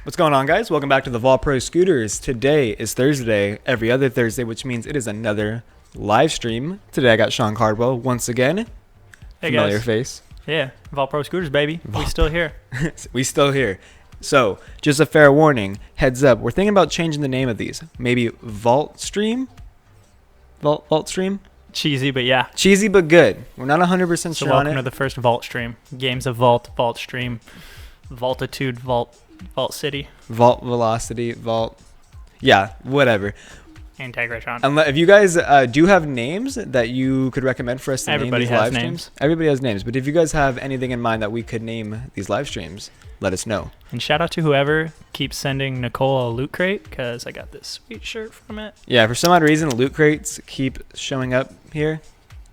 What's going on, guys? Welcome back to the TheVaultProScooters. Today is Thursday, every other Thursday, which means it is another live stream. Today I got Sean Cardwell once again. Hey Familiar guys. face. Yeah, VaultProScooters, baby. We still here. We still here. So, just a fair warning, heads up, we're thinking about changing the name of these. Maybe Vault Stream? Vault Stream? Cheesy, but yeah. Cheesy but good. We're not 100% So sure on welcome it. to the first Vault stream. Games of Vault Stream, Vaultitude, Vault City, Vault Velocity, Vault. Yeah, whatever. Integration. If you guys do have names that you could recommend for us to name these live streams. Everybody has names. But if you guys have anything in mind that we could name these live streams, let us know. And shout out to whoever keeps sending Nicole a loot crate, because I got this sweet shirt from it. Yeah, for some odd reason, loot crates keep showing up here,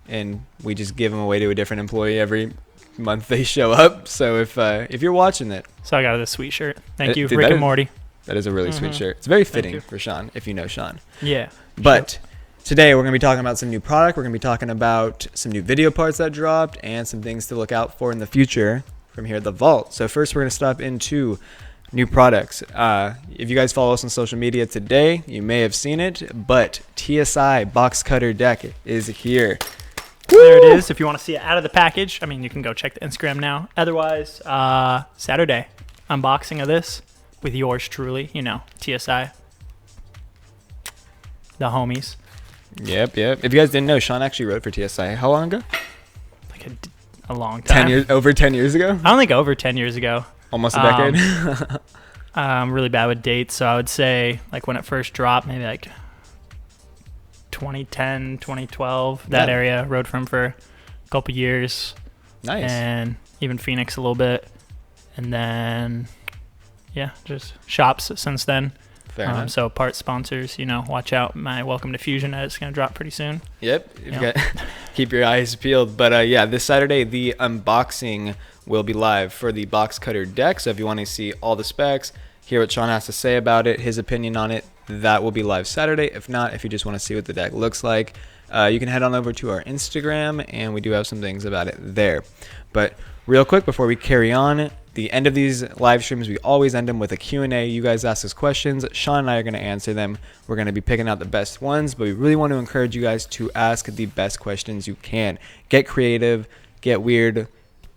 and we just give them away to a different employee every month they show up. So if you're watching it. So I got this sweet shirt. Thank you, Dude, Rick and Morty. That is a really sweet shirt. It's very fitting for Sean, if you know Sean. Yeah. But today we're going to be talking about some new product. We're going to be talking about some new video parts that dropped and some things to look out for in the future from here at the Vault. So first we're going to stop into new products. If you guys follow us on social media today, you may have seen it, but TSI Boxcutter deck is here. There it is. If you want to see it out of the package, I mean, you can go check the Instagram now. Otherwise, Saturday, unboxing of this with yours truly, TSI. The homies. Yep. If you guys didn't know, Sean actually wrote for TSI. How long ago? Like a long time. Over 10 years ago? I don't think over 10 years ago. Almost a decade? I'm really bad with dates, so I would say like when it first dropped, maybe like 2010, 2012, that area. Rode for him for a couple years. Nice. And even Phoenix a little bit. And then, yeah, just shops since then. Fair enough. So part sponsors, watch out. My Welcome to Fusion edit's going to drop pretty soon. Yep. Keep your eyes peeled. But yeah, this Saturday, the unboxing will be live for the Boxcutter deck. So if you want to see all the specs, hear what Sean has to say about it, his opinion on it, that will be live Saturday. If not, if you just want to see what the deck looks like, you can head on over to our Instagram, and we do have some things about it there. But real quick, before we carry on, the end of these live streams, we always end them with a Q&A. You guys ask us questions. Sean and I are going to answer them. We're going to be picking out the best ones, but we really want to encourage you guys to ask the best questions you can. Get creative, get weird.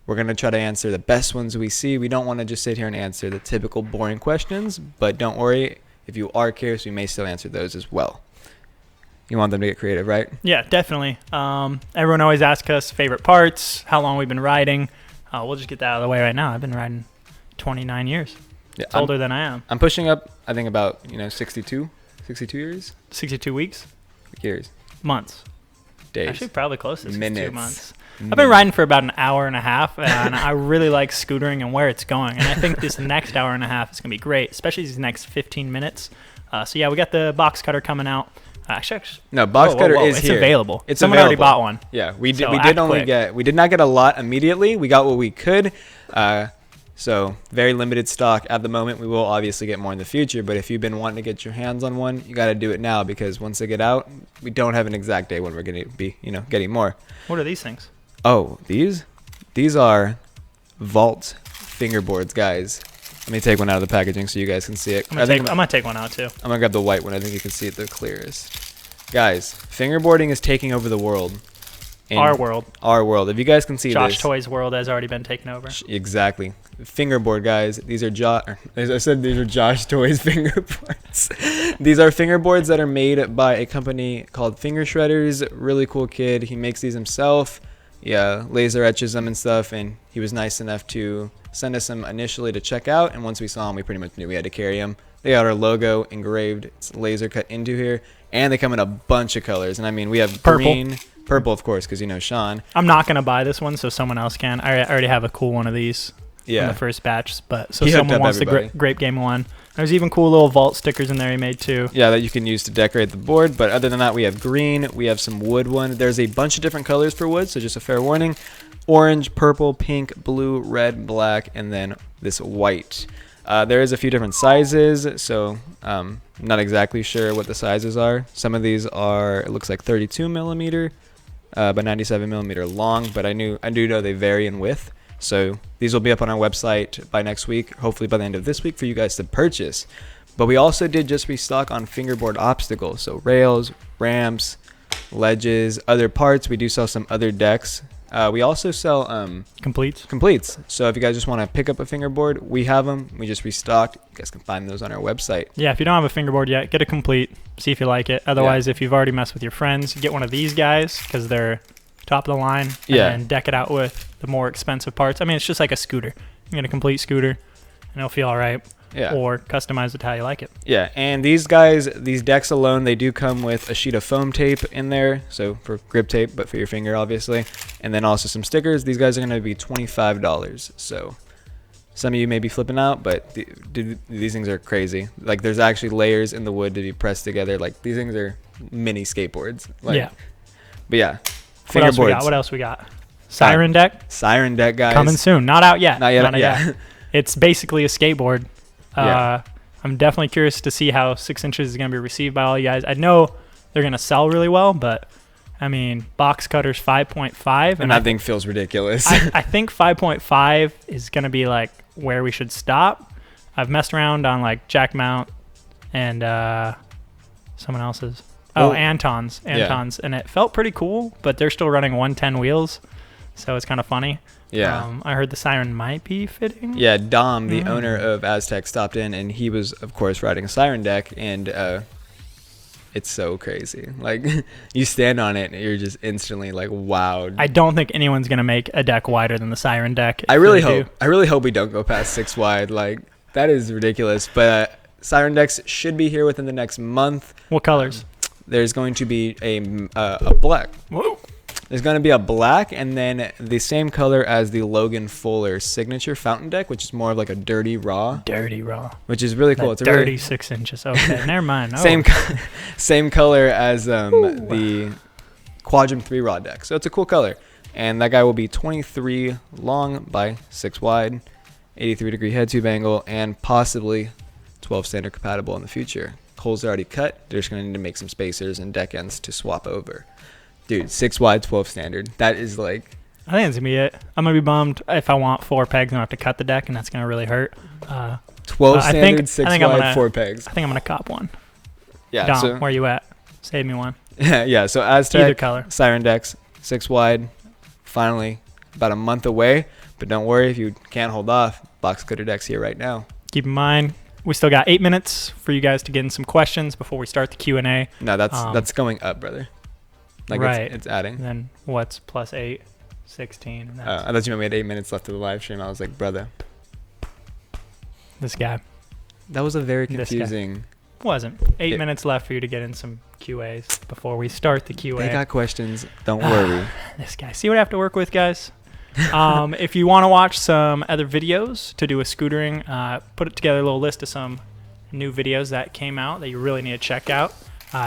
We're going to try to answer the best ones we see. We don't want to just sit here and answer the typical boring questions, but don't worry. If you are curious, we may still answer those as well. You want them to get creative, right? Yeah, definitely. Everyone always asks us favorite parts, how long we've been riding. We'll just get that out of the way right now. I've been riding 29 years. Yeah, it's older than I am. I'm pushing up, I think, about 62 years. 62 weeks? Years. Months. Days. Actually, probably close to 62 Minutes. months. I've been riding for about an hour and a half, and I really like scootering and where it's going. And I think this next hour and a half is going to be great, especially these next 15 minutes. So yeah, we got the Boxcutter coming out. No, Boxcutter is it's here. Available. It's Someone available. already bought one. Yeah, we did not get a lot immediately. We got what we could. So very limited stock at the moment. We will obviously get more in the future, but if you've been wanting to get your hands on one, you got to do it now, because once they get out, we don't have an exact day when we're going to be, getting more. What are these things? Oh, these are Vault Fingerboards, guys. Let me take one out of the packaging so you guys can see it. I'm gonna take one out too. I'm gonna grab the white one. I think you can see it the clearest. Guys, fingerboarding is taking over the world. Our world. If you guys can see Josh this. Toy's world has already been taken over. Exactly. Fingerboard, guys. These are as I said, these are Josh Toy's fingerboards. These are fingerboards that are made by a company called Finger Shredders. Really cool kid. He makes these himself. Yeah, laser etches them and stuff, and he was nice enough to send us some initially to check out, and once we saw them, we pretty much knew we had to carry them. They got our logo engraved. It's laser cut into here, and they come in a bunch of colors. And I mean, we have green, purple, of course, because Sean. I'm not gonna buy this one, so someone else can. I already have a cool one of these. From the first batch, but so someone wants the Grape Game one. There's even cool little Vault stickers in there he made too. Yeah, that you can use to decorate the board. But other than that, we have green. We have some wood one. There's a bunch of different colors for wood, so just a fair warning. Orange, purple, pink, blue, red, black, and then this white. There is a few different sizes, so not exactly sure what the sizes are. Some of these are, it looks like 32 millimeter, but 97 millimeter long. But I do know they vary in width. So these will be up on our website by next week, hopefully by the end of this week, for you guys to purchase. But we also did just restock on fingerboard obstacles, so rails, ramps, ledges, other parts. We do sell some other decks. We also sell completes. So if you guys just want to pick up a fingerboard, we have them. We just restocked. You guys can find those on our website. Yeah, if you don't have a fingerboard yet, get a complete. See if you like it. Otherwise, if you've already messed with your friends, get one of these guys because they're top of the line. And deck it out with the more expensive parts. I mean, it's just like a scooter. You get a complete scooter, and it'll feel all right. Yeah. Or customize it how you like it. Yeah, and these guys, these decks alone, they do come with a sheet of foam tape in there, so for grip tape, but for your finger, obviously. And then also some stickers. These guys are going to be $25. So some of you may be flipping out, but these things are crazy. Like, there's actually layers in the wood to be pressed together. Like, these things are mini skateboards. Like, yeah. But yeah, fingerboards. What else we got? Siren Deck? Siren Deck, guys. Coming soon. Not out yet. Not yet. It's basically a skateboard. Yeah. I'm definitely curious to see how 6 inches is going to be received by all you guys. I know they're going to sell really well, but I mean, Boxcutter's 5.5. And that thing feels ridiculous. I think 5.5 is going to be like where we should stop. I've messed around on like Jack Mount and someone else's. Anton's. And it felt pretty cool, but they're still running 110 wheels. So it's kind of funny. Yeah. I heard the Siren might be fitting. Yeah, Dom, the owner of Aztec, stopped in, and he was, of course, riding a Siren Deck, and it's so crazy. Like, you stand on it, and you're just instantly, like, wowed. I don't think anyone's going to make a deck wider than the Siren Deck. I really hope we don't go past 6 wide. Like, that is ridiculous. But Siren Decks should be here within the next month. What colors? There's going to be a black. Whoa. There's going to be a black and then the same color as the Logan Fuller signature fountain deck, which is more of like a dirty raw. Which is really cool. It's a dirty 6 inches. Okay, never mind. Oh. Same color as the Quadrum 3 raw deck. So it's a cool color. And that guy will be 23 long by 6 wide, 83-degree head tube angle, and possibly 12 standard compatible in the future. Holes are already cut. They're just going to need to make some spacers and deck ends to swap over. Dude, 6 wide, 12 standard. That is like... I think that's going to be it. I'm going to be bummed if I want 4 pegs and I have to cut the deck, and that's going to really hurt. 12 standard, 6 wide, 4 pegs. I think I'm going to cop one. Yeah. Dom, where you at? Save me one. Yeah, so Aztec, either color. Siren Decks, 6 wide, finally about a month away. But don't worry if you can't hold off. Boxcutter Decks here right now. Keep in mind, we still got 8 minutes for you guys to get in some questions before we start the Q&A. No, that's going up, brother. Like, right. It's adding. And then what's plus 8? 16. And I thought you meant we had 8 minutes left of the live stream. I was like, brother. This guy. That was a very confusing... Wasn't. 8 minutes left for you to get in some QAs before we start the QA. They got questions. Don't worry. This guy. See what I have to work with, guys? If you want to watch some other videos to do with scootering, put together a little list of some new videos that came out that you really need to check out.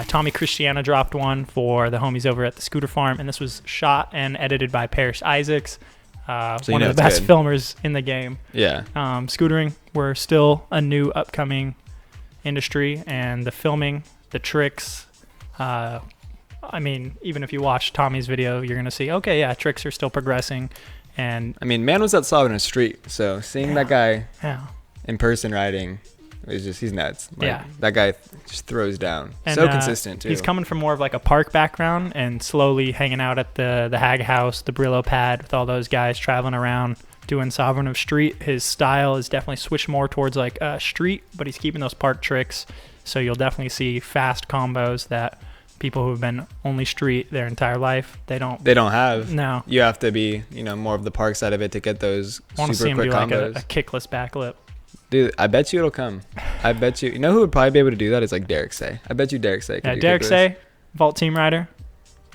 Tommy Christiana dropped one for the homies over at the Scooter Farm, and this was shot and edited by Parrish Isaacs, one of the best filmers in the game. Yeah. Scootering, we're still a new upcoming industry, and the filming, the tricks, I mean, even if you watch Tommy's video, you're going to see, okay, yeah, tricks are still progressing. And I mean, man was outside in a street, so seeing that guy in person riding... he's nuts. Like, that guy just throws down. And, so consistent, too. He's coming from more of like a park background and slowly hanging out at the Hag House, the Brillo pad with all those guys traveling around doing Sovereign of Street. His style is definitely switched more towards like street, but he's keeping those park tricks. So you'll definitely see fast combos that people who have been only street their entire life, they don't have. No. You have to be, more of the park side of it to get those super quick combos. I want to see him do like a kickless backlip. Dude, I bet you it'll come. I bet you. You know who would probably be able to do that is like Derek Say. I bet you Derek Say can do Derek Say, Vault Team Rider.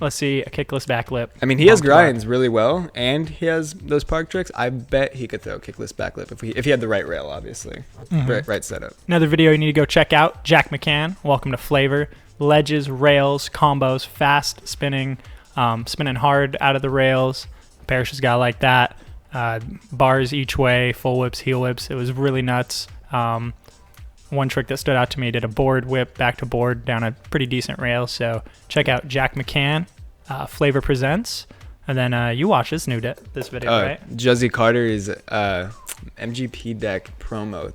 Let's see a kickless backflip. I mean, he has grinds really well, and he has those park tricks. I bet he could throw a kickless backflip if he had the right rail, obviously. Right setup. Another video you need to go check out, Jack McCann. Welcome to Flavor. Ledges, rails, combos, fast spinning, spinning hard out of the rails. Parrish has got like that. Bars each way, full whips, heel whips. It was really nuts. One trick that stood out to me, did a board whip back to board down a pretty decent rail. So check out Jack McCann, Flavor Presents. And then you watched this this video, right? Juzzy Carter's MGP deck promo.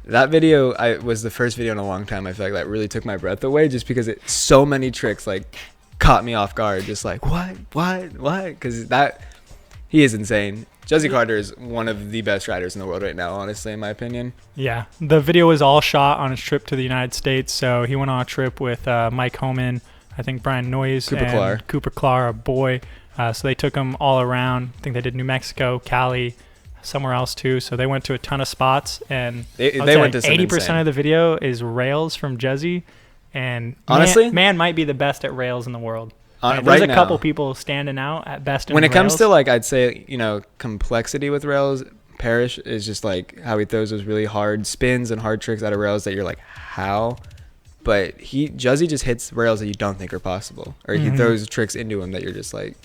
That video was the first video in a long time I feel like that really took my breath away, just because so many tricks like caught me off guard, just like what, because he is insane. Juzzy Carter is one of the best riders in the world right now, honestly, in my opinion. Yeah, the video was all shot on his trip to the United States. So he went on a trip with Mike Homan, I think Brian Noyes, Cooper Clark, a boy. So they took him all around. I think they did New Mexico, Cali, somewhere else too. So they went to a ton of spots, and they went to 80% of the video is rails from Juzzy, and honestly, man might be the best at rails in the world. There's a couple people standing out at best in when it rails. comes to like, I'd say, complexity with rails. Parrish is just like how he throws those really hard spins and hard tricks out of rails that you're like, how? But Juzzy just hits rails that you don't think are possible, or he throws tricks into him that you're just like.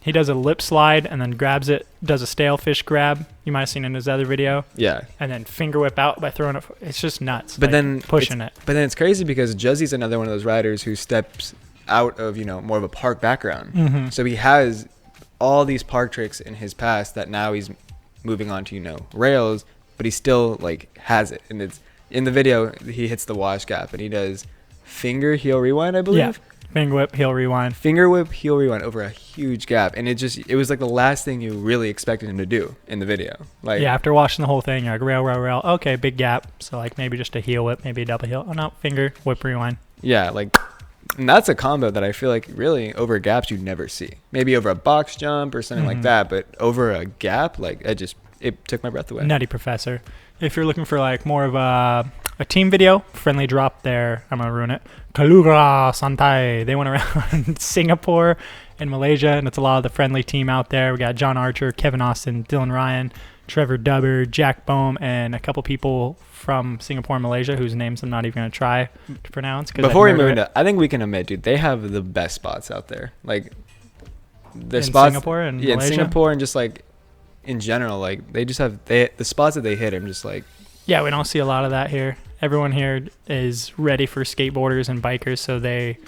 He does a lip slide and then grabs it, does a stale fish grab. You might have seen in his other video. Yeah. And then finger whip out by throwing it. It's just nuts. But then pushing it. But then it's crazy because Juzzy's another one of those riders who steps out of, more of a park background. So he has all these park tricks in his past that now he's moving on to, rails, but he still like has it. And it's in the video, he hits the wash gap and he does finger heel rewind, I believe. Yeah. Finger whip, heel rewind. Finger whip, heel rewind over a huge gap. And it was like the last thing you really expected him to do in the video. Like, yeah, after watching the whole thing, you're like, rail. Okay, big gap. So, like, maybe just a heel whip, maybe a double heel. Oh, no, finger, whip, rewind. Yeah, like, and that's a combo that I feel like really over gaps you'd never see. Maybe over a box jump or something like that. But over a gap, like, it took my breath away. Nutty Professor. If you're looking for, like, more of a team video, friendly drop there. I'm going to ruin it. Kaluga Santai. They went around Singapore and Malaysia, and it's a lot of the friendly team out there. We got John Archer, Kevin Austin, Dylan Ryan, Trevor Dubber, Jack Bohm, and a couple people from Singapore and Malaysia whose names I'm not even going to try to pronounce. Before we move into, I think we can admit, dude, they have the best spots out there. Like, the spots. Singapore and Malaysia? In Singapore and just, like, in general, like, they just have, the spots that they hit, I'm just like. Yeah, we don't see a lot of that here. Everyone here is ready for skateboarders and bikers, so they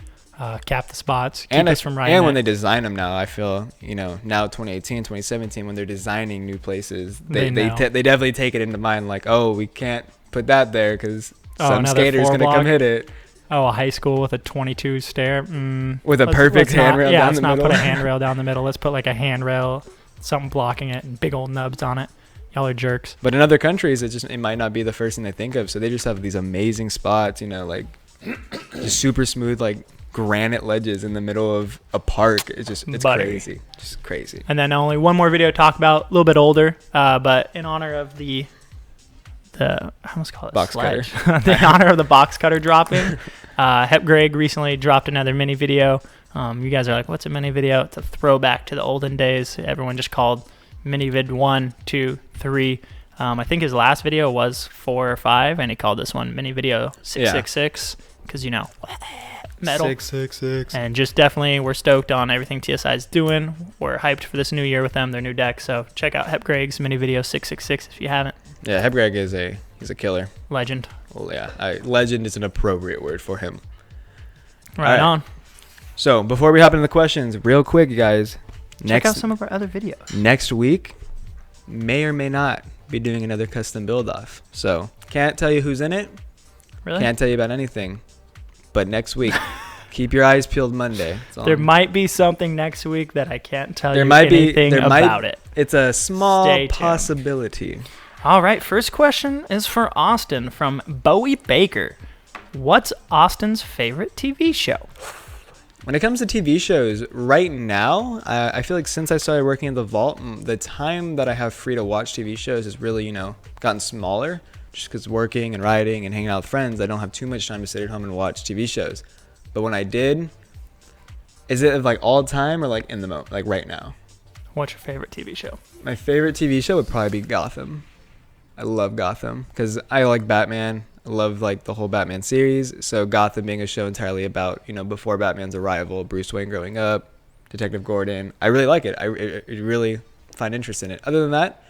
cap the spots, keep us from riding. And when they design them now, I feel, now 2018, 2017, when they're designing new places, they definitely take it into mind, like, oh, we can't put that there because some skater's going to come hit it. Oh, a high school with a 22 stair. With a perfect handrail down the middle. Yeah, let's not put a handrail down the middle. Let's put like a handrail, something blocking it, and big old nubs on it. Y'all are jerks. But in other countries, it might not be the first thing they think of. So they just have these amazing spots, like just super smooth, like granite ledges in the middle of a park. It's crazy. Just crazy. And then only one more video to talk about, a little bit older, but in honor of the I almost call it box cutter. In honor of the box cutter dropping, Hep Greg recently dropped another mini video. You guys are like, what's a mini video? It's a throwback to the olden days. Everyone just called Minivid 1, 2, 3. I think his last video was 4 or 5, and he called this one Mini Video 666 because metal 666. And just definitely, we're stoked on everything TSI is doing. We're hyped for this new year with them, their new deck. So check out Hep Greg's Mini Video 666 if you haven't. Yeah, Hep Greg he's a killer. Legend. Well, yeah, legend is an appropriate word for him. Right on. So before we hop into the questions, real quick, guys. Check out some of our other videos. Next week, may or may not be doing another custom build off. So can't tell you who's in it. Really? Can't tell you about anything. But next week, keep your eyes peeled Monday. There might be something next week that I can't tell you anything about it. It's a small possibility. All right. First question is for Austin from Bowie Baker. What's Austin's favorite TV show? When it comes to TV shows, right now, I feel like since I started working at the Vault, the time that I have free to watch TV shows has really, gotten smaller. Just because working and writing and hanging out with friends, I don't have too much time to sit at home and watch TV shows. But when I did, is it like all time or like in the moment, like right now? What's your favorite TV show? My favorite TV show would probably be Gotham. I love Gotham because I like Batman. I love like the whole Batman series. So Gotham being a show entirely about, before Batman's arrival, Bruce Wayne growing up, Detective Gordon. I really like it. I really find interest in it. Other than that,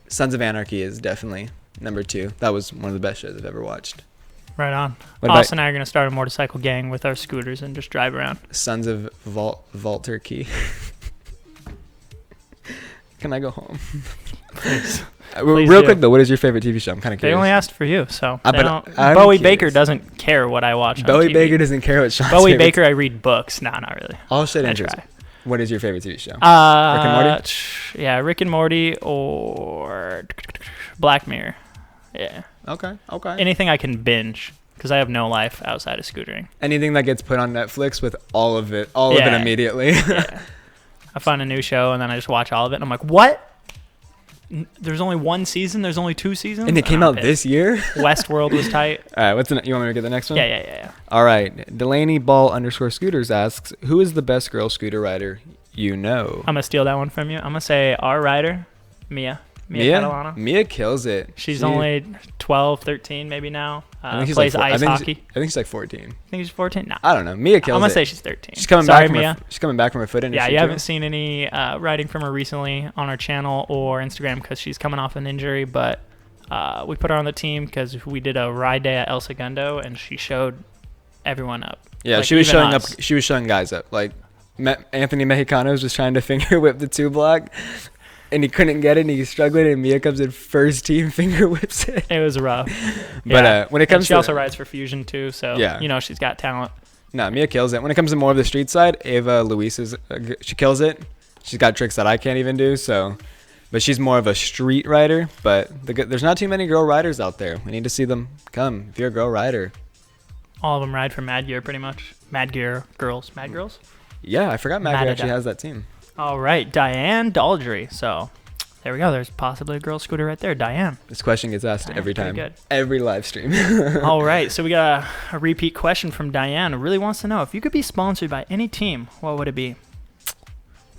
Sons of Anarchy is definitely number 2. That was one of the best shows I've ever watched. Right on. What about Austin and I are going to start a motorcycle gang with our scooters and just drive around. Sons of Walter Key? Can I go home? Please. Real quick though, what is your favorite TV show? I'm kind of They curious. only asked for you, so I'm Bowie curious. Baker doesn't care what I watch on Bowie TV. Baker doesn't care what Sean's Bowie favorite- Baker, I read books. No, not really. All shit I answers. try. What is your favorite TV show? Rick and Morty? Yeah, Rick and Morty or Black Mirror. Yeah. Okay. Anything I can binge because I have no life outside of scootering. Anything that gets put on Netflix with all of it immediately. Yeah. I find a new show and then I just watch all of it and I'm like, what? There's only one season. There's only 2 seasons. And it came out this year? Westworld was tight. All right. You want me to get the next one? Yeah. All right. Delaney Ball _scooters asks, who is the best girl scooter rider you know? I'm going to steal that one from you. I'm going to say our rider, Mia Catalana. Mia kills it. She's only 12, 13 maybe now. I think she's Plays like ice hockey. I think she's like 14. I think she's 14. No. I don't know. Mia kills it. I'm going to say she's 13. She's coming Sorry, back from Mia. she's coming back from her foot injury. Yeah, you haven't seen any writing from her recently on our channel or Instagram because she's coming off an injury, but we put her on the team because we did a ride day at El Segundo and she showed everyone up. Yeah, like, she was showing us. up. She was showing guys up. Like Anthony Mexicano was just trying to finger whip the 2 block, and he couldn't get it. And he's struggling, and Mia comes in first team, finger whips it. It was rough. But when it comes she also rides for Fusion too, so yeah. She's got talent. No, Mia kills it. When it comes to more of the street side, Ava Luis she kills it. She's got tricks that I can't even do. But she's more of a street rider. But there's not too many girl riders out there. We need to see them come. If you're a girl rider, all of them ride for Mad Gear pretty much. Mad Gear girls. Mad Girls? Yeah, I forgot Mad Gear actually has that team. All right, Diane Daldry. So there we go. There's possibly a girl scooter right there, Diane. This question gets asked every time. Good. Every live stream. All right, so we got a repeat question from Diane who really wants to know, if you could be sponsored by any team, what would it be?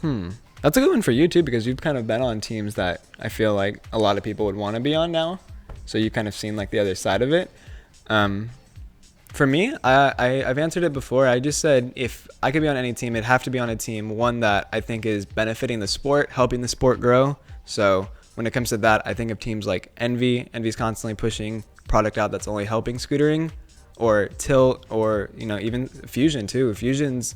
That's a good one for you too, because you've kind of been on teams that I feel like a lot of people would want to be on now. So you've kind of seen like the other side of it. For me, I've answered it before. I just said if I could be on any team, it'd have to be on a team, one that I think is benefiting the sport, helping the sport grow. So when it comes to that, I think of teams like Envy. Envy's constantly pushing product out that's only helping scootering, or Tilt, or even Fusion too. Fusion's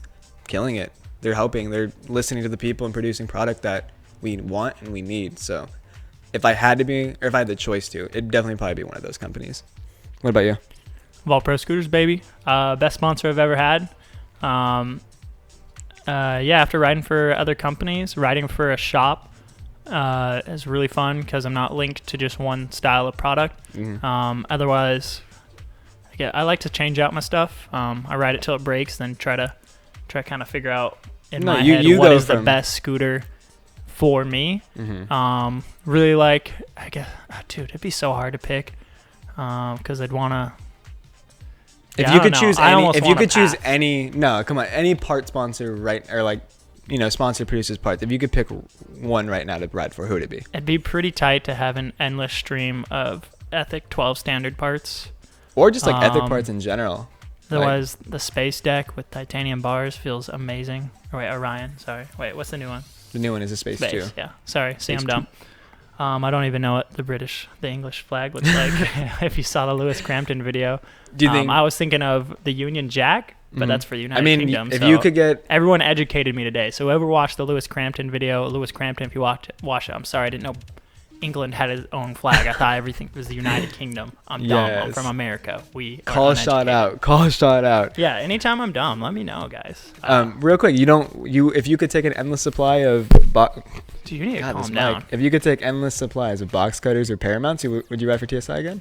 killing it. They're helping. They're listening to the people and producing product that we want and we need. So if I had to be, or if I had the choice to, it'd definitely probably be one of those companies. What about you? TheVaultProScooters, baby. Best sponsor I've ever had. After riding for other companies, riding for a shop is really fun because I'm not linked to just one style of product. Otherwise, I like to change out my stuff. I ride it till it breaks, then try to kind of figure out my head what is the best scooter for me. Really like, I guess, dude, it'd be so hard to pick because I'd want to. If you could choose any part sponsor, right, or like, sponsor produces parts. If you could pick one right now to ride for, who would it be? It'd be pretty tight to have an endless stream of Ethic 12 standard parts. Or just like Ethic parts in general. Otherwise, the Space Deck with titanium bars feels amazing. Or wait, Orion, sorry. Wait, what's the new one? The new one is a Space 2. Yeah, sorry, see, I'm dumb. I don't even know what the English flag looks like. If you saw the Lewis Crampton video, do you think? I was thinking of the Union Jack, but that's for the United Kingdom. If you could get, everyone educated me today. So whoever watched the Lewis Crampton video, Lewis Crampton, if you watch it, I'm sorry, I didn't know England had its own flag. I thought everything was the United Kingdom. I'm dumb. I'm from America. Call a shot out. Yeah, anytime I'm dumb, let me know, guys. Real quick, if you could take an endless supply of Dude, you need to calm down. If you could take endless supplies of box cutters or Paramounts, would you ride for TSI again?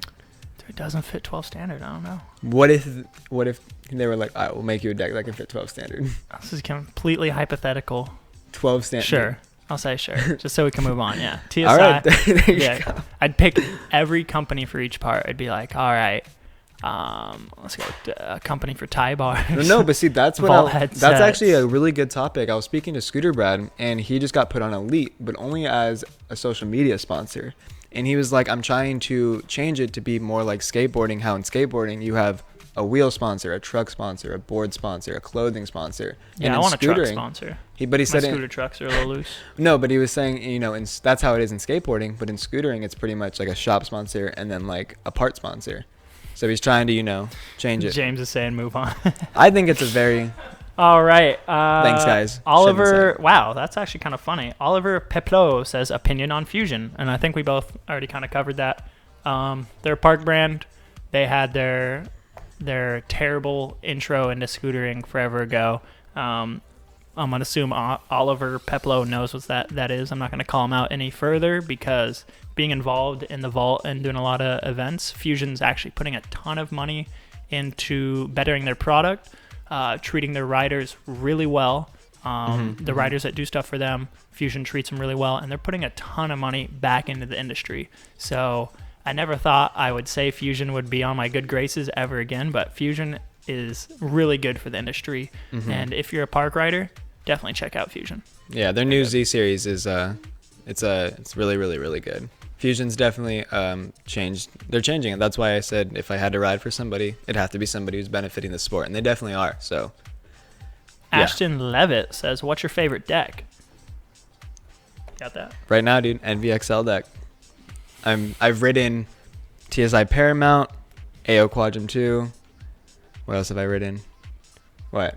Dude, it doesn't fit 12 standard. I don't know. What if they were like, all right, we'll make you a deck that can fit 12 standard? This is completely hypothetical. 12 standard. Sure. I'll say sure, just so we can move on. Yeah, TSI. All right, there you go. I'd pick every company for each part. I'd be like, all right, let's go a company for tie bars. No, but see, that's actually a really good topic. I was speaking to Scooter Brad, and he just got put on Elite, but only as a social media sponsor. And he was like, I'm trying to change it to be more like skateboarding. How in skateboarding you have a wheel sponsor, a truck sponsor, a board sponsor, a clothing sponsor. Yeah, and I want a truck sponsor. But he said scooter trucks are a little loose. No, but he was saying, that's how it is in skateboarding. But in scootering, it's pretty much like a shop sponsor and then like a part sponsor. So he's trying to, change it. James is saying move on. I think it's a very... All right. Thanks, guys. Oliver, wow, that's actually kind of funny. Oliver Peplot says opinion on Fusion, and I think we both already kind of covered that. They're a Park brand. They had their terrible intro into scootering forever ago. I'm going to assume Oliver Peplot knows what that is. I'm not going to call him out any further because being involved in the Vault and doing a lot of events, Fusion's actually putting a ton of money into bettering their product. Treating their riders really well. The riders that do stuff for them, Fusion treats them really well, and they're putting a ton of money back into the industry. So I never thought I would say Fusion would be on my good graces ever again, but Fusion is really good for the industry. And if you're a park rider, definitely check out Fusion. Yeah, their new Z series is it's really, really, really good. Fusion's definitely changed. They're changing it. That's why I said if I had to ride for somebody, it'd have to be somebody who's benefiting the sport, and they definitely are. So, yeah. Ashton Levitt says, "What's your favorite deck?" Got that? Right now, dude, NVXL deck. I've ridden TSI Paramount, AO Quadrum 2. What else have I ridden? What?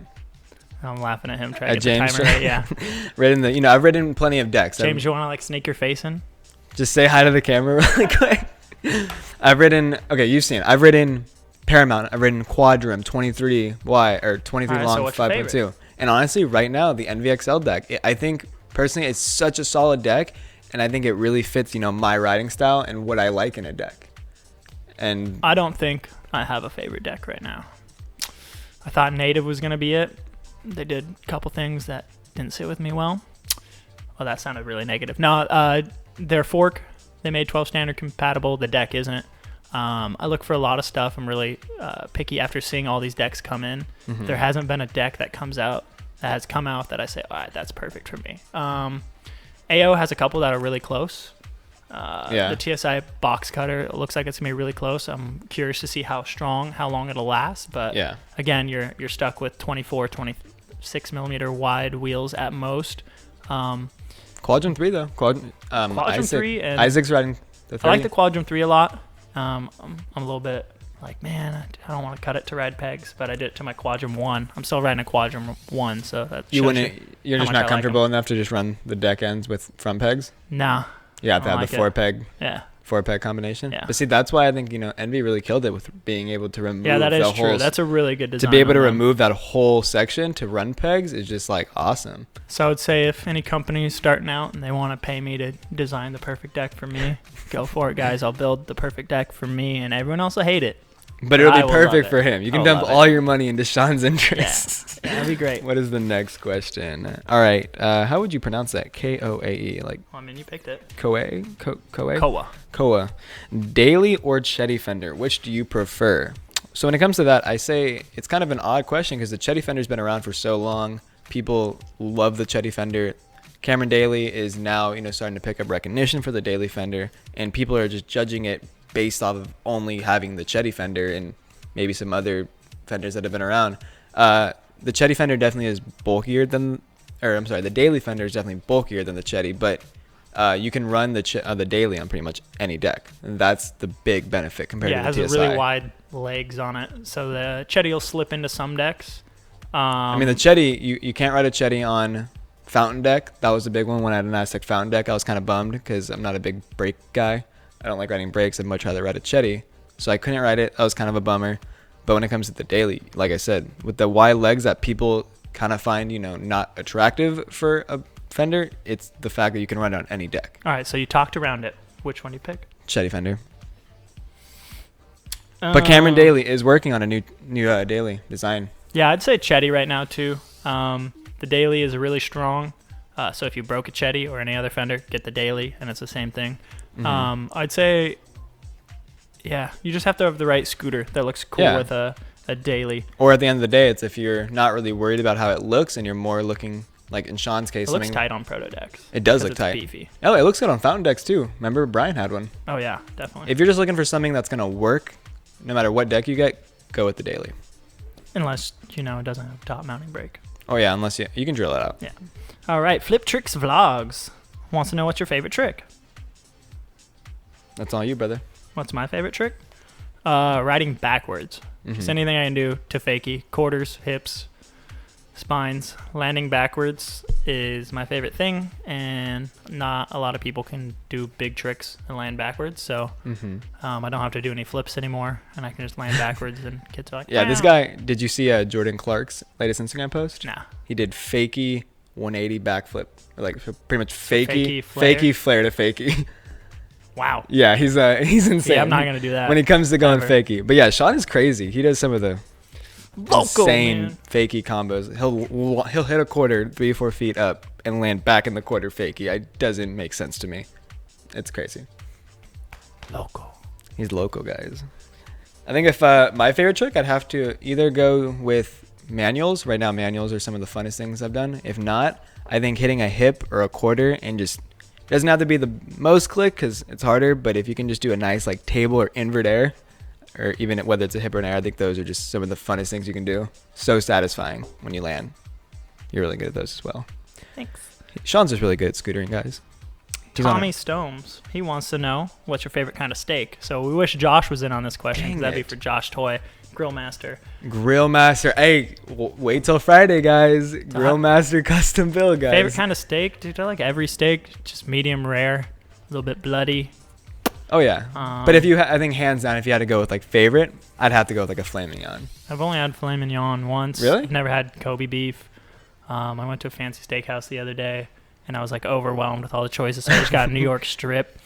I'm laughing at him trying to get James, the timer right. Yeah. ridden I've ridden plenty of decks. James, you want to sneak your face in? Just say hi to the camera really quick. I've ridden, you've seen it. I've ridden Paramount. I've ridden Quadrum 23Y or 23 long 5.2. And honestly, right now, the NVXL deck, I think personally it's such a solid deck. And I think it really fits, my riding style and what I like in a deck. And I don't think I have a favorite deck right now. I thought Native was going to be it. They did a couple things that didn't sit with me well. Well, that sounded really negative. No, their fork, they made 12 standard compatible. The deck isn't. I look for a lot of stuff. I'm really picky after seeing all these decks come in. There hasn't been a deck that has come out that I say, all right, that's perfect for me. AO has a couple that are really close. The TSI Boxcutter looks like it's going to be really close. I'm curious to see how long it'll last. But again, you're stuck with 24, 26 millimeter wide wheels at most. Quadrum 3 though. Quadrum 3 and Isaac's riding the 30. I like the Quadrum 3 a lot. I'm a little bit like, man, I don't want to cut it to ride pegs, but I did it to my Quadrum 1. I'm still riding a Quadrum 1, so that you're just not comfortable enough to just run the deck ends with front pegs? Nah. You have to have the 4-peg. Yeah. 4-peg combination. Yeah. But see, that's why I think, Envy really killed it with being able to remove that is true. That's a really good design. To be able to remove that whole section to run pegs is just like awesome. So I would say if any company is starting out and they want to pay me to design the perfect deck for me, go for it, guys. I'll build the perfect deck for me, and everyone else will hate it. But it'll be perfect for him. You can dump all your money into Sean's interests. Yeah, that'd be great. What is the next question? All right. How would you pronounce that? Koae. You picked it. Koa? Koa. Koa. Daily or Chetty Fender? Which do you prefer? So when it comes to that, I say it's kind of an odd question because the Chetty Fender's been around for so long. People love the Chetty Fender. Cameron Daly is now, starting to pick up recognition for the Daily Fender, and people are just judging it based off of only having the Chetty Fender and maybe some other Fenders that have been around. The Chetty Fender definitely is bulkier than, the Daily Fender is definitely bulkier than the Chetty, but you can run the Daily on pretty much any deck. And that's the big benefit compared to the TSI. Yeah, it has really wide legs on it, so the Chetty will slip into some decks. The Chetty, you can't ride a Chetty on Fountain deck. That was a big one when I had an Aztec Fountain deck. I was kind of bummed because I'm not a big brake guy. I don't like riding brakes. I'd much rather ride a Chetty. So I couldn't ride it. That was kind of a bummer. But when it comes to the Daily, like I said, with the wide legs that people kind of find, not attractive for a Fender, it's the fact that you can ride it on any deck. All right, so you talked around it. Which one do you pick? Chetty Fender. But Cameron Daly is working on a new Daily design. Yeah, I'd say Chetty right now too. The Daily is really strong. So if you broke a Chetty or any other Fender, get the Daily, and it's the same thing. I'd say, you just have to have the right scooter that looks cool with a Daily. Or at the end of the day, it's if you're not really worried about how it looks and you're more looking, like in Sean's case. It looks tight on proto decks. It does look tight. Beefy. Oh, it looks good on Fountain decks too. Remember Brian had one. Oh yeah, definitely. If you're just looking for something that's going to work, no matter what deck you get, go with the Daily. Unless, it doesn't have top mounting brake. Oh yeah, unless you can drill it out. Yeah. All right, Flip Tricks Vlogs wants to know what's your favorite trick. That's all you, brother. What's my favorite trick? Riding backwards. Mm-hmm. Just anything I can do to fakie. Quarters, hips, spines. Landing backwards is my favorite thing, and not a lot of people can do big tricks and land backwards, so I don't have to do any flips anymore, and I can just land backwards, and kids are like, yeah, this guy, did you see Jordan Clark's latest Instagram post? Nah. He did fakie 180 backflip, or like pretty much fakie flare to fakie. Wow. Yeah, he's insane. Yeah, I'm not going to do that. When it comes to going Ever. fakie. But yeah, Sean is crazy. He does some of the insane man. fakie combos. He'll hit a quarter 3-4 feet up and land back in the quarter fakie. It doesn't make sense to me. It's crazy. Loco. He's loco, guys. I think if my favorite trick, I'd have to either go with manuals. Right now, manuals are some of the funnest things I've done. If not, I think hitting a hip or a quarter and just, it doesn't have to be the most click because it's harder, but if you can just do a nice like table or invert air, or even whether it's a hip or an air, I think those are just some of the funnest things you can do. So satisfying when you land. You're really good at those as well. Thanks. Sean's just really good at scootering, guys. Tommy Stones, he wants to know what's your favorite kind of steak. So we wish Josh was in on this question, because that'd be for Josh Toy, Grill Master. Grill Master. Hey, wait till Friday, guys. Grill Master custom build, guys. Favorite kind of steak? Dude, I like every steak, just medium rare, a little bit bloody. Oh, yeah. But if you, I think hands down, if you had to go with like favorite, I'd have to go with like a filet mignon. I've only had filet mignon once. Really? I've never had Kobe beef. I went to a fancy steakhouse the other day, and I was like overwhelmed with all the choices. So I just got New York strip,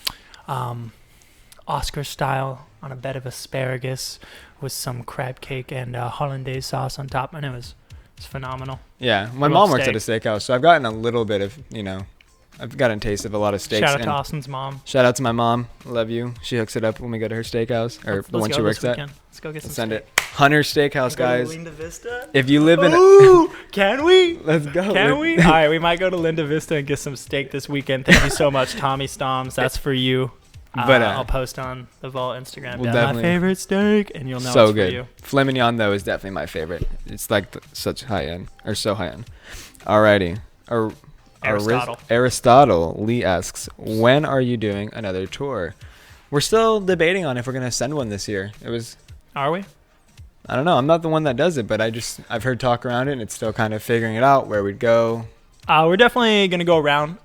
Oscar style on a bed of asparagus with some crab cake and hollandaise sauce on top, and it was phenomenal. Yeah, my mom works at a steakhouse, so I've gotten a little bit of, I've gotten a taste of a lot of steaks. Shout out to Austin's mom. Shout out to my mom. Love you. She hooks it up when we go to her steakhouse, or the one she works at. Let's go get some Send steak. it. Hunter Steakhouse, guys. Linda Vista? If you live in... Ooh, can we? Let's go. Can we? All right, we might go to Linda Vista and get some steak this weekend. Thank you so much, Tommy Stoms. That's for you. But I'll post on the Vault Instagram. We'll my favorite steak, and you'll know so it's good. for you. Filet mignon, though, is definitely my favorite. It's like such high end, or so high end. Alrighty. Aristotle Lee asks, when are you doing another tour? We're still debating on if we're gonna send one this year. Are we? I don't know. I'm not the one that does it, but I've heard talk around it, and it's still kind of figuring it out where we'd go. We're definitely gonna go around.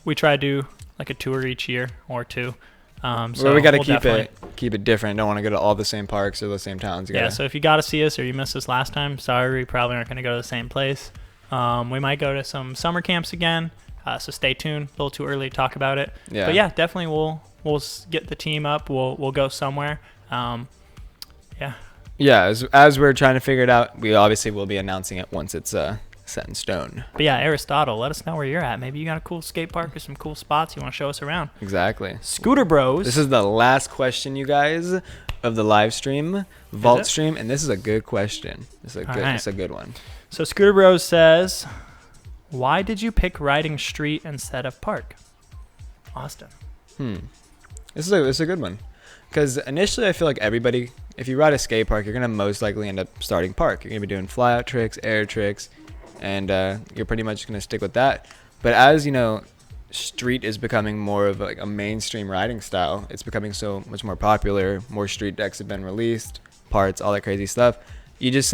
We try to do like a tour each year or two. So we gotta keep it different. Don't want to go to all the same parks or the same towns. Yeah. So if you got to see us or you missed us last time, sorry, we probably aren't gonna go to the same place. We might go to some summer camps again. So stay tuned. A little too early to talk about it. Yeah. But yeah, definitely we'll get the team up. We'll go somewhere. Yeah. Yeah, as we're trying to figure it out, we obviously will be announcing it once it's set in stone. But yeah, Aristotle, let us know where you're at. Maybe you got a cool skate park or some cool spots you want to show us around. Exactly. Scooter Bros. This is the last question, you guys, of the live stream, Vault stream, and this is a good question. It's a good one. So Scooter Bros says, why did you pick riding street instead of park? Austin. This is a good one. Because initially, I feel like everybody, if you ride a skate park, you're going to most likely end up starting park. You're going to be doing fly-out tricks, air tricks, and you're pretty much going to stick with that. But as, street is becoming more of like a mainstream riding style, it's becoming so much more popular. More street decks have been released, parts, all that crazy stuff. You just,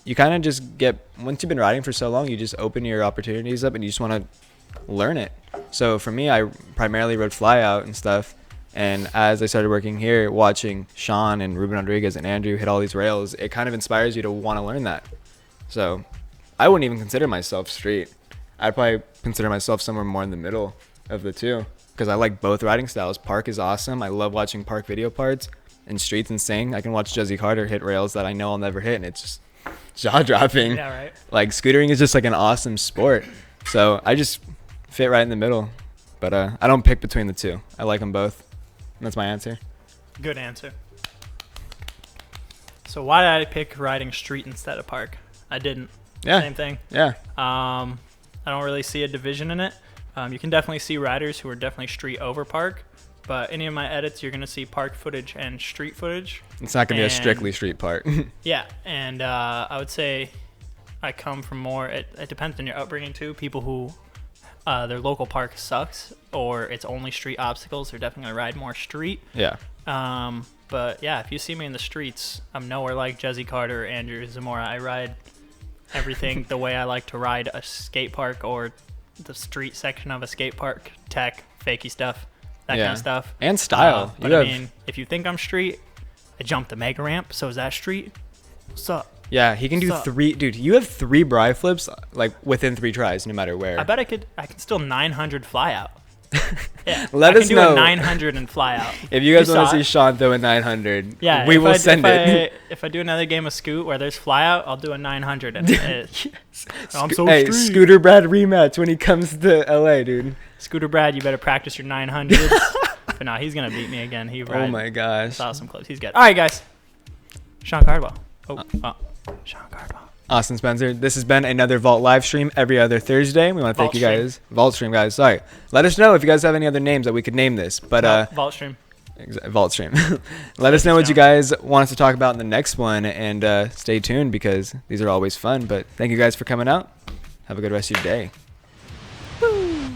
you kind of just once you've been riding for so long, you just open your opportunities up and you just want to learn it. So for me, I primarily rode fly-out and stuff. And as I started working here, watching Sean and Ruben Rodriguez and Andrew hit all these rails, it kind of inspires you to want to learn that. So I wouldn't even consider myself street. I'd probably consider myself somewhere more in the middle of the two because I like both riding styles. Park is awesome. I love watching park video parts, and street's insane. I can watch Jesse Carter hit rails that I know I'll never hit, and it's just jaw-dropping. Yeah, right. Like, scootering is just like an awesome sport. So I just fit right in the middle. But I don't pick between the two. I like them both. That's my answer. Good answer. So why did I pick riding street instead of park? I didn't. Yeah. Same thing. Yeah. I don't really see a division in it. You can definitely see riders who are definitely street over park, but any of my edits, you're going to see park footage and street footage. It's not going to be a strictly street part. Yeah. And I would say I come from more, it depends on your upbringing too. People who their local park sucks or it's only street obstacles, they're definitely going to ride more street. Yeah. But yeah, if you see me in the streets, I'm nowhere like Jesse Carter or Andrew Zamora. I ride everything the way I like to ride a skate park or the street section of a skate park. Tech, fakey stuff, that kind of stuff. And style. But I mean, if you think I'm street, I jumped the mega ramp. So is that street? What's up? Yeah, he can do 3. Dude, you have 3 bri flips like within 3 tries, no matter where. I bet I can still 900 fly out. Yeah, Let us know. I can do a 900 and fly out. If you guys want to see Sean throw a 900, yeah, we will send it. If I do another game of Scoot where there's fly out, I'll do a 900. And Yes. I'm so hey, street. Scooter Brad rematch when he comes to LA, dude. Scooter Brad, you better practice your 900s. But no, he's gonna beat me again. Oh my gosh. Saw some clips. He's good. All right, guys. Sean Cardwell. Sean Cardwell. Austin Spencer. This has been another Vault live stream every other Thursday. We want to thank you guys. Vault stream, guys. Sorry. Let us know if you guys have any other names that we could name this. But Vault stream. Vault stream. Let us know what you guys want us to talk about in the next one, and stay tuned because these are always fun. But thank you guys for coming out. Have a good rest of your day. Woo.